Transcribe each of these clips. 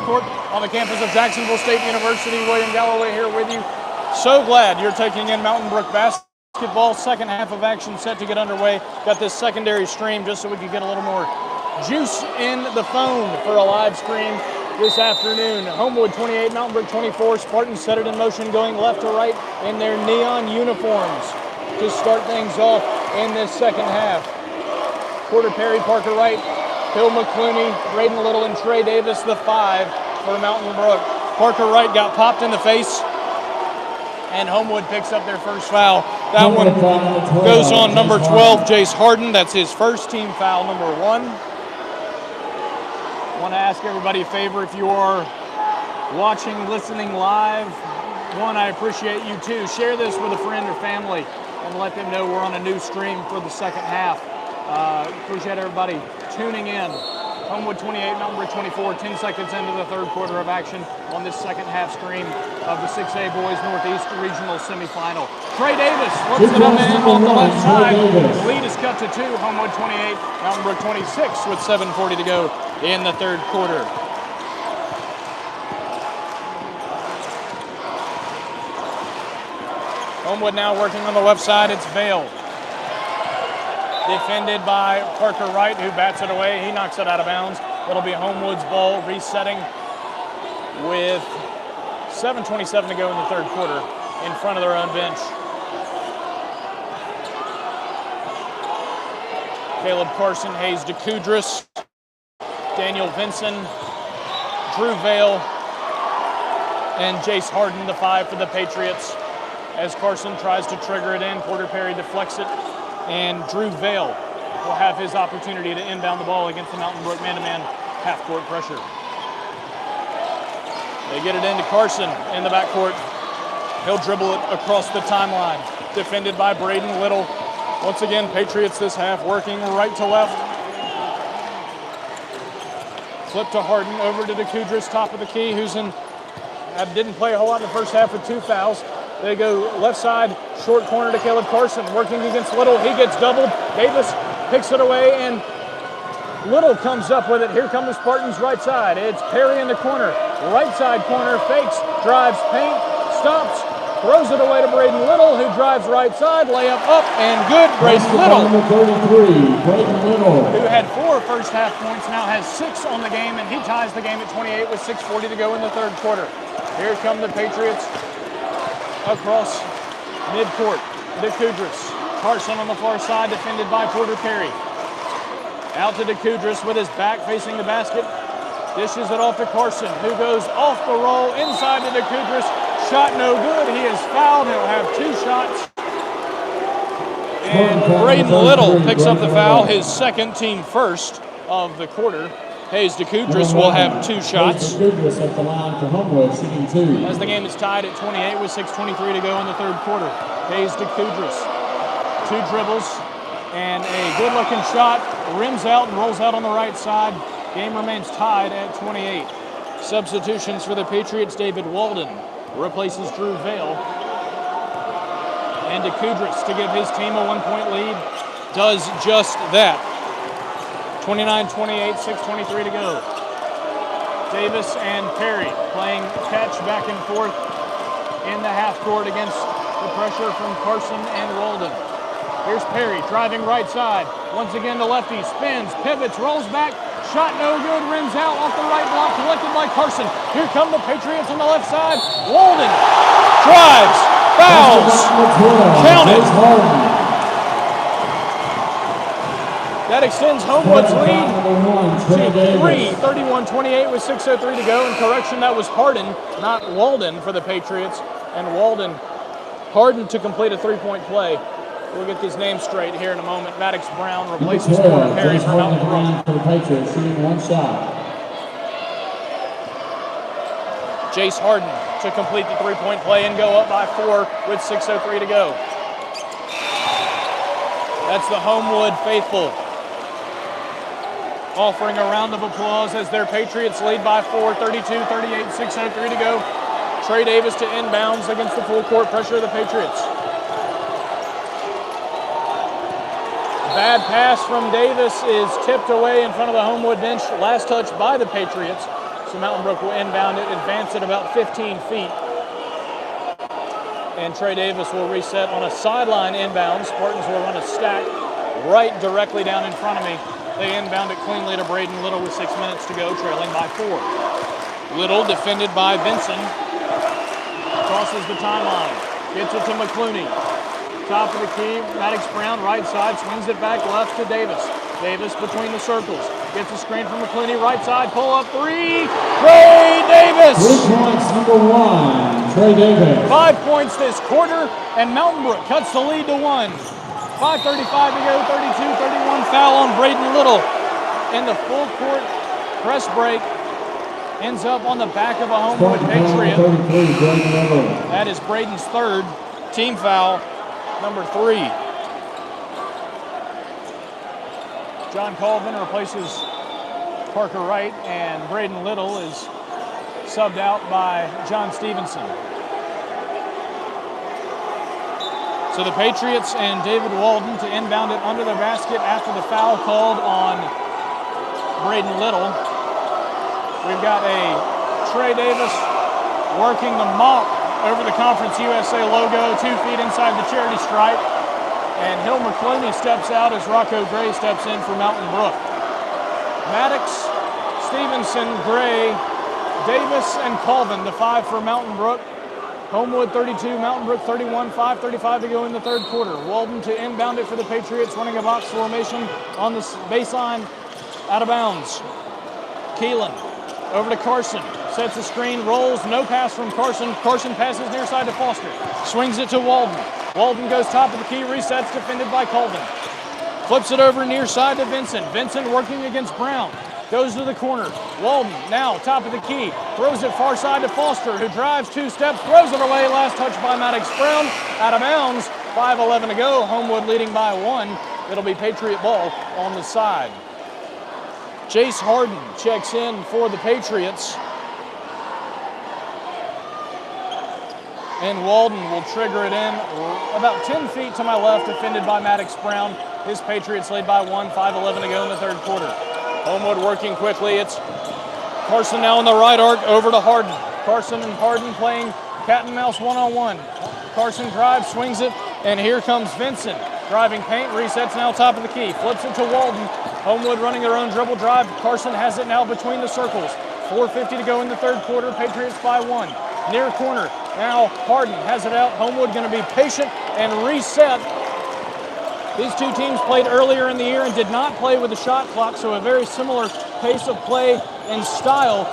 court on the campus of Jacksonville State University. William Galloway here with you. So glad you're taking in Mountain Brook basketball. Second half of action set to get underway. Got this secondary stream just so we could get a little more juice in the phone for a live stream this afternoon. Homewood 28, Mountain Brook 24. Spartans set it in motion going left to right in their neon uniforms to start things off in this second half. Porter Perry, Parker Wright, Bill McClooney, Braden Little, and Trey Davis, the 5 for Mountain Brook. Parker Wright got popped in the face, and Homewood picks up their first foul. That one goes on number 12, Jace Harden. That's his first team foul, number 1. I want to ask everybody a favor. If you are watching, listening live, one, I appreciate you too. Share this with a friend or family and let them know we're on a new stream for the second half. Appreciate everybody tuning in. Homewood 28, Mountain Brook 24, 10 seconds into the third quarter of action on this second half stream of the 6A Boys Northeast Regional Semifinal. Trey Davis flips it up and in off the left side. The lead is cut to 2. Homewood 28, Mountain Brook 26 with 7:40 to go in the third quarter. Homewood now working on the left side. It's Vale. Defended by Parker Wright, who bats it away. He knocks it out of bounds. It'll be Homewood's ball, resetting with 7:27 to go in the third quarter in front of their own bench. Caleb Carson, Hayes DeCoudris, Daniel Vinson, Drew Vale, and Jace Harden, the 5 for the Patriots. As Carson tries to trigger it in, Porter Perry deflects it, and Drew Vale will have his opportunity to inbound the ball against the Mountain Brook man-to-man half-court pressure. They get it into Carson in the backcourt. He'll dribble it across the timeline. Defended by Braden Little. Once again, Patriots this half working right to left. Flip to Harden, over to DeCoudris, top of the key, didn't play a whole lot in the first half with 2 fouls. They go left side, short corner to Caleb Carson, working against Little. He gets doubled. Davis picks it away, and Little comes up with it. Here come the Spartans right side. It's Perry in the corner. Right side corner, fakes, drives, paint, stops, throws it away to Braden Little, who drives right side, layup up, and good. Braden Little, who had 4 first half points, now has 6 on the game, and he ties the game at 28 with 6:40 to go in the third quarter. Here come the Patriots across midcourt. DeCoudris. Carson on the far side, defended by Porter Perry. Out to DeCoudris with his back facing the basket. Dishes it off to Carson, who goes off the roll inside to DeCoudris. Shot no good. He is fouled. He'll have 2 shots. And Braden Little picks up the foul, his second, team first of the quarter. Hayes DeCoudris will have 2 shots. At the line for Homewood, sitting 2. As the game is tied at 28 with 6:23 to go in the third quarter. Hayes DeCoudris, 2 dribbles and a good-looking shot. Rims out and rolls out on the right side. Game remains tied at 28. Substitutions for the Patriots. David Walden replaces Drew Vale. And DeCoudris, to give his team a 1-point lead, does just that. 29-28, 6:23 to go. Davis and Perry playing catch back and forth in the half court against the pressure from Carson and Walden. Here's Perry driving right side. Once again to lefty, spins, pivots, rolls back. Shot no good, rims out off the right block, collected by Carson. Here come the Patriots on the left side. Walden drives, fouls, counted. That extends Homewood's lead to 3, 31-28 with 6:03 to go. And correction, that was Harden, not Walden for the Patriots. And Harden to complete a 3-point play. We'll get these names straight here in a moment. Maddox Brown replaces Porter Perry for Mountain Brook. For the Patriots, shooting 1 shot. Jace Harden to complete the 3-point play and go up by 4 with 6:03 to go. That's the Homewood faithful offering a round of applause as their Patriots lead by 4, 32-38, 6:03 to go. Trey Davis to inbounds against the full court pressure of the Patriots. Bad pass from Davis is tipped away in front of the Homewood bench. Last touch by the Patriots. So Mountain Brook will inbound it, advance it about 15 feet. And Trey Davis will reset on a sideline inbound. Spartans will run a stack right directly down in front of me. They inbound it cleanly to Braden Little with 6 minutes to go, trailing by 4. Little defended by Benson. Crosses the timeline. Gets it to McClooney. Top of the key, Maddox Brown, right side, swings it back left to Davis. Davis between the circles. Gets a screen from McClooney, right side, pull up three. Trey Davis! 3 points, number 1, Trey Davis. 5 points this quarter, and Mountain Brook cuts the lead to 1. 5:35 to go, 32-31 foul on Braden Little. And the full court press break ends up on the back of a Homewood Patriot. 33, Braden Little. That is Braden's third team foul, number 3. John Colvin replaces Parker Wright, and Braden Little is subbed out by John Stevenson. So the Patriots and David Walden to inbound it under the basket after the foul called on Braden Little. We've got a Trey Davis working the mop over the Conference USA logo, 2 feet inside the charity stripe. And Hill McClooney steps out as Rocco Gray steps in for Mountain Brook. Maddox, Stevenson, Gray, Davis, and Colvin, the 5 for Mountain Brook. Homewood 32, Mountain Brook 31, 5:35 to go in the third quarter. Walden to inbound it for the Patriots, running a box formation on the baseline, out of bounds. Keelan over to Carson, sets a screen, rolls, no pass from Carson. Carson passes near side to Foster, swings it to Walden. Walden goes top of the key, resets, defended by Colvin. Flips it over near side to Vincent. Vincent working against Brown. Goes to the corner. Walden now top of the key. Throws it far side to Foster, who drives 2 steps, throws it away. Last touch by Maddox Brown. Out of bounds. 5:11 to go. Homewood leading by 1. It'll be Patriot ball on the side. Jace Harden checks in for the Patriots. And Walden will trigger it in about 10 feet to my left, defended by Maddox Brown. His Patriots lead by 1, 5:11 to go in the third quarter. Homewood working quickly. It's Carson now in the right arc over to Harden. Carson and Harden playing cat and mouse one-on-one. Carson drives, swings it, and here comes Vincent. Driving paint, resets now top of the key. Flips it to Walden. Homewood running their own dribble drive. Carson has it now between the circles. 4:50 to go in the third quarter. Patriots by 1. Near corner. Now Harden has it out. Homewood going to be patient and reset. These two teams played earlier in the year and did not play with the shot clock, so a very similar pace of play and style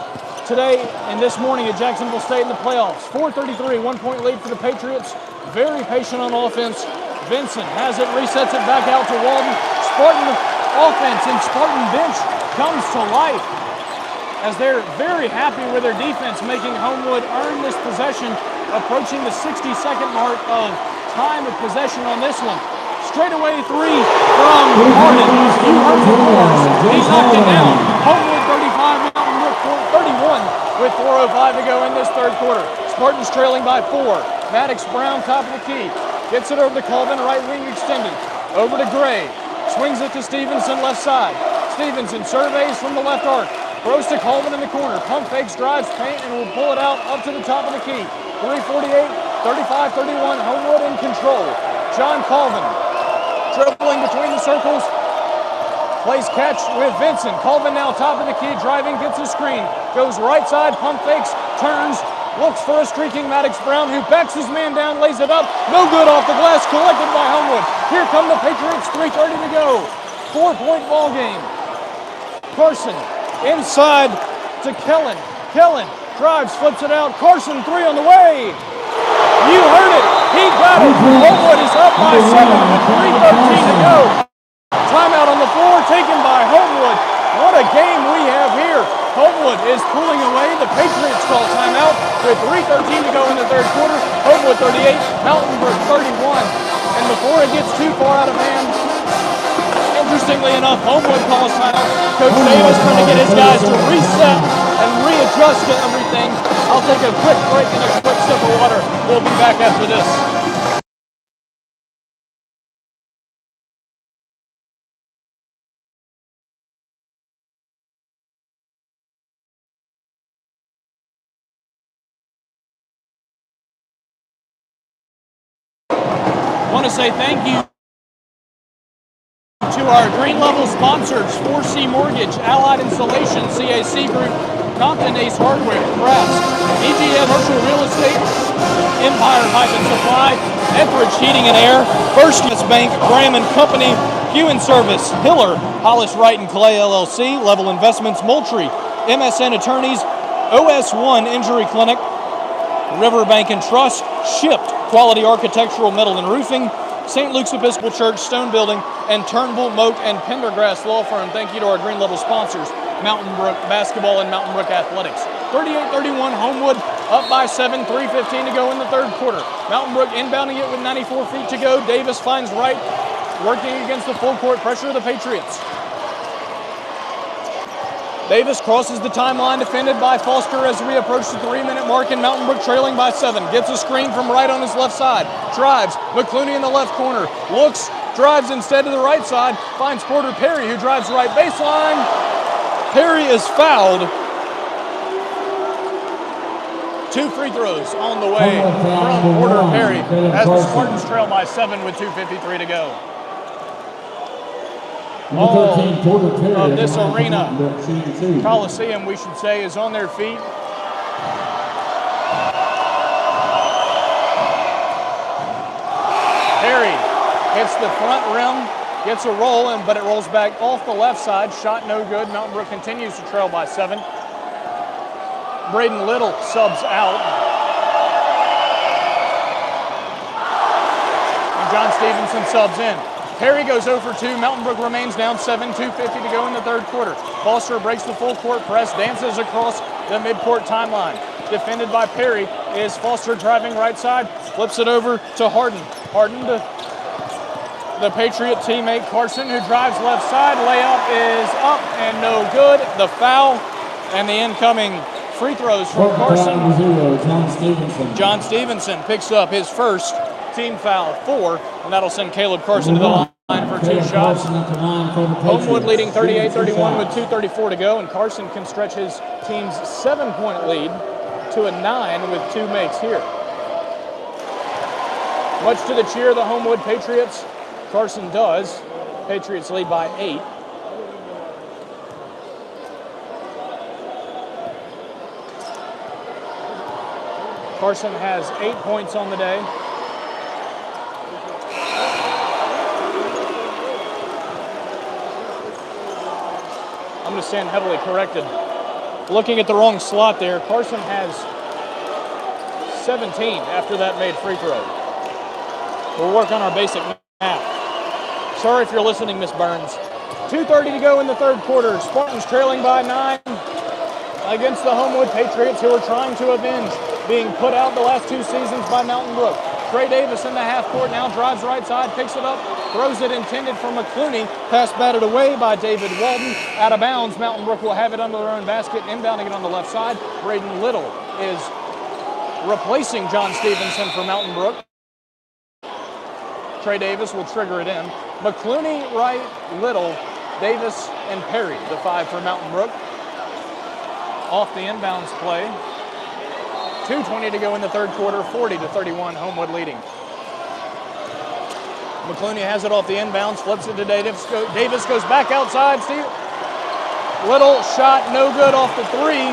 today and this morning at Jacksonville State in the playoffs. 4:33, 1-point lead for the Patriots. Very patient on offense. Vincent has it, resets it back out to Walden. Spartan offense and Spartan bench comes to life as they're very happy with their defense, making Homewood earn this possession, approaching the 60-second mark of time of possession on this one. Straightaway 3 from Harden. You heard the horns. He knocked it down. Homewood 35, Mountain Brook 31 with 4:05 to go in this third quarter. Spartans trailing by 4. Maddox Brown top of the key. Gets it over to Colvin, right wing extended. Over to Gray. Swings it to Stevenson, left side. Stevenson surveys from the left arc. Throws to Colvin in the corner. Pump fakes, drives paint, and will pull it out up to the top of the key. 3:48, 35-31, Homewood in control. John Colvin dribbling between the circles. Plays catch with Vincent. Colvin now top of the key, driving, gets a screen. Goes right side, pump fakes, turns, looks for a streaking Maddox Brown, who backs his man down, lays it up. No good off the glass, collected by Homewood. Here come the Patriots, 3:30 to go. 4-point ball game. Carson inside to Kellen. Kellen drives, flips it out. Carson, 3 on the way. You heard it. He got it. Homewood is up by 7 with 3:13 to go. Timeout on the floor taken by Homewood. What a game we have here. Homewood is pulling away. The Patriots call timeout with 3:13 to go in the third quarter. Homewood 38, Mountain Brook 31. And before it gets too far out of hand, interestingly enough, Homewood calls timeout. Coach Davis trying to get his guys to reset and readjust to everything. I'll take a quick break and a quick sip of water. We'll be back after this. Want to say thank you to our green level sponsors, 4C Mortgage, Allied Installation, CAC Group, Compton Ace Hardware, Crafts, EGM Commercial Real Estate, Empire Pipe and Supply, Etheridge Heating and Air, First Bank, Graham and Company, Hewen Service, Hiller, Hollis Wright and Clay LLC, Level Investments, Moultrie, MSN Attorneys, OS1 Injury Clinic, Riverbank and Trust, Shipped, Quality Architectural Metal and Roofing, St. Luke's Episcopal Church, Stone Building, and Turnbull, Moat, and Pendergrass Law Firm. Thank you to our green level sponsors, Mountain Brook Basketball and Mountain Brook Athletics. 38-31, Homewood up by 7, 3:15 to go in the third quarter. Mountain Brook inbounding it with 94 feet to go. Davis finds Wright, working against the full court pressure of the Patriots. Davis crosses the timeline, defended by Foster as we approach the 3-minute mark, and Mountain Brook trailing by 7. Gets a screen from Wright on his left side. Drives. McClooney in the left corner. Looks, drives instead to the right side. Finds Porter Perry, who drives right baseline. Perry is fouled. 2 free throws on the way from Porter Perry as the Spartans trail by 7 with 2:53 to go. All of this arena, Coliseum, we should say, is on their feet. Perry hits the front rim, gets a roll, but it rolls back off the left side. Shot no good. Mountain Brook continues to trail by 7. Braden Little subs out. And John Stevenson subs in. Perry goes 0 for 2. Mountain Brook remains down 7, 2:50 to go in the third quarter. Foster breaks the full court press, dances across the midcourt timeline. Defended by Perry is Foster driving right side, flips it over to Harden. Harden to the Patriot teammate Carson, who drives left side. Layup is up and no good. The foul and the incoming free throws from Carson. John Stevenson picks up his first team foul, 4, and that'll send Caleb Carson to the line for 2 shots. Homewood leading 38-31 with 2:34 to go, and Carson can stretch his team's 7-point lead to a 9 with 2 makes here. Much to the cheer of the Homewood Patriots, Carson does. Patriots lead by 8. Carson has 8 points on the day. I'm going to stand heavily corrected. Looking at the wrong slot there, Carson has 17 after that made free throw. We'll work on our basic math. Sorry if you're listening, Miss Burns. 2:30 to go in the third quarter. Spartans trailing by 9 against the Homewood Patriots, who are trying to avenge being put out the last 2 seasons by Mountain Brook. Trey Davis in the half court now, drives right side, picks it up, throws it intended for McClooney. Pass batted away by David Walden. Out of bounds, Mountain Brook will have it under their own basket, inbounding it on the left side. Braden Little is replacing John Stevenson for Mountain Brook. Trey Davis will trigger it in. McClooney, Wright, Little, Davis, and Perry, the 5 for Mountain Brook. Off the inbounds play. 2:20 to go in the third quarter, 40-31, Homewood leading. McClooney has it off the inbounds, flips it to Davis. Davis goes back outside. Little shot no good off the 3.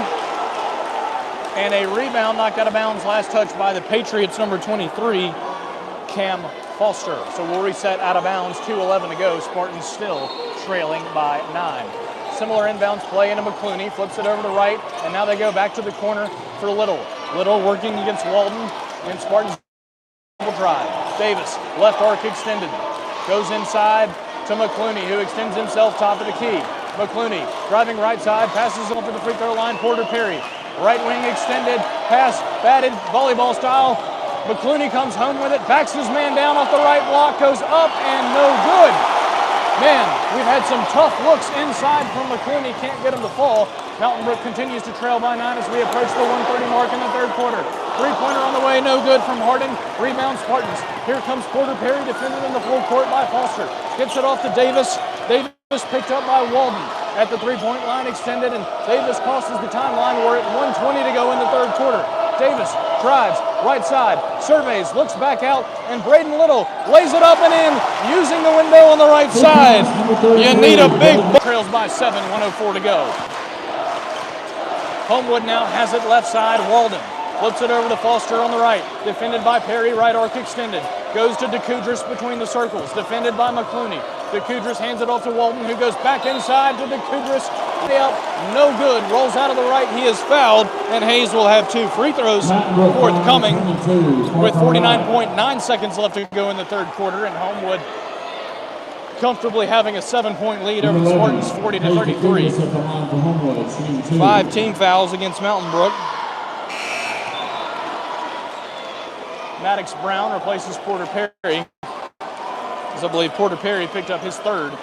And a rebound knocked out of bounds. Last touch by the Patriots, number 23, Cam Foster. So we'll reset out of bounds, 2:11 to go. Spartans still trailing by 9. Similar inbounds play into McClooney, flips it over to Wright, and now they go back to the corner for Little. Little working against Walden, and Spartans will drive. Davis, left arc extended, goes inside to McClooney, who extends himself top of the key. McClooney driving right side, passes on to the free throw line. Porter Perry, right wing extended, pass batted, volleyball style. McClooney comes home with it, backs his man down off the right block, goes up and no good. Man, we've had some tough looks inside from McClooney, can't get him to fall. Mountain Brook continues to trail by 9 as we approach the 1:30 mark in the third quarter. 3-pointer on the way, no good from Harden. Rebound Spartans. Here comes Porter Perry, defended in the full court by Foster. Gets it off to Davis. Davis picked up by Walden at the 3-point line, extended, and Davis crosses the timeline. We're at 1:20 to go in the third quarter. Davis drives, right side, surveys, looks back out, and Braden Little lays it up and in, using the window on the right side. You need a big ball. Trails by 7, 1:04 to go. Homewood now has it left side. Walden flips it over to Foster on the right. Defended by Perry, right arc extended. Goes to DeCoudris between the circles. Defended by McClooney. DeCoudris hands it off to Walton, who goes back inside to DeCoudris. Up, no good. Rolls out of the right. He is fouled, and Hayes will have 2 free throws forthcoming with 49.9 seconds left to go in the third quarter, and Homewood comfortably having a 7-point lead over the Spartans, 40-33. 5 team fouls against Mountain Brook. Maddox Brown replaces Porter Perry, as I believe Porter Perry picked up his 3rd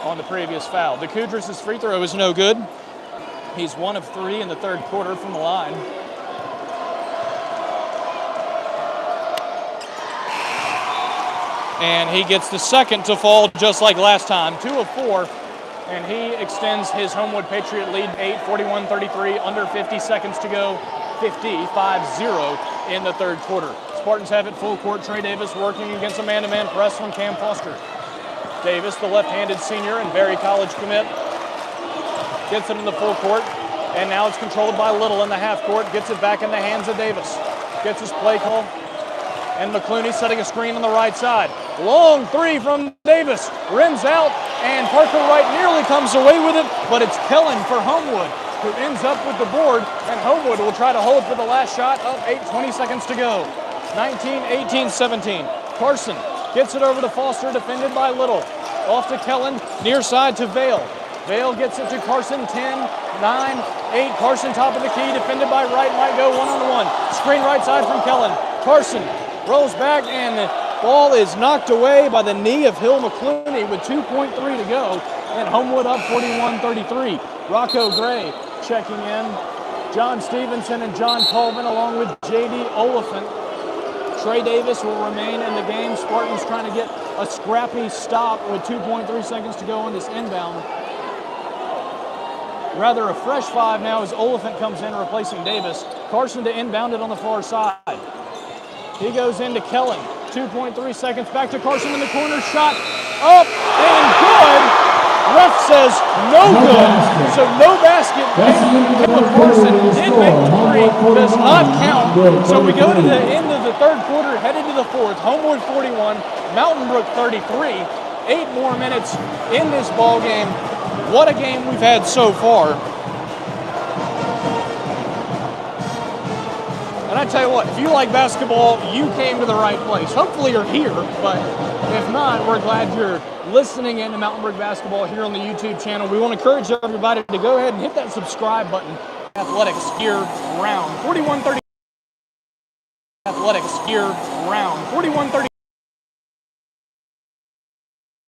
on the previous foul. DeCoudris' free throw is no good. He's 1 of 3 in the third quarter from the line. And he gets the second to fall just like last time, 2 of 4. And he extends his Homewood Patriot lead 8, 41-33, under 50 seconds to go, 50-5-0 in the third quarter. Spartans have it full court. Trey Davis working against a man-to-man press from Cam Foster. Davis, the left-handed senior and Berry College commit, gets it in the full court, and now it's controlled by Little in the half court, gets it back in the hands of Davis. Gets his play call, and McClooney setting a screen on the right side. Long 3 from Davis, rims out, and Parker Wright nearly comes away with it, but it's Kellen for Homewood, who ends up with the board, and Homewood will try to hold for the last shot of 20 seconds to go. 19, 18, 17. Carson gets it over to Foster, defended by Little. Off to Kellen, near side to Vale. Vale gets it to Carson, 10, 9, 8. Carson top of the key, defended by Wright, might go one-on-one. Screen right side from Kellen. Carson rolls back, and the ball is knocked away by the knee of Hill McClooney with 2.3 to go, and Homewood up 41-33. Rocco Gray checking in. John Stevenson and John Colvin along with J.D. Oliphant. Trey Davis will remain in the game. Spartans trying to get a scrappy stop with 2.3 seconds to go on this inbound. Rather a fresh 5 now as Oliphant comes in replacing Davis. Carson to inbound it on the far side. He goes into Kellen. 2.3 seconds back to Carson in the corner. Shot up and good. Ref says no good. So no basket. Carson did make 3. Does not count. So we go to the end of the third quarter, headed to the fourth. Homewood 41, Mountain Brook 33. 8 more minutes in this ball game. What a game we've had so far. And I tell you what, if you like basketball, you came to the right place. Hopefully you're here, but if not, we're glad you're listening in to Mountain Brook Basketball here on the YouTube channel. We want to encourage everybody to go ahead and hit that subscribe button. Athletics year round. 41-30. Athletics year round. 41-30.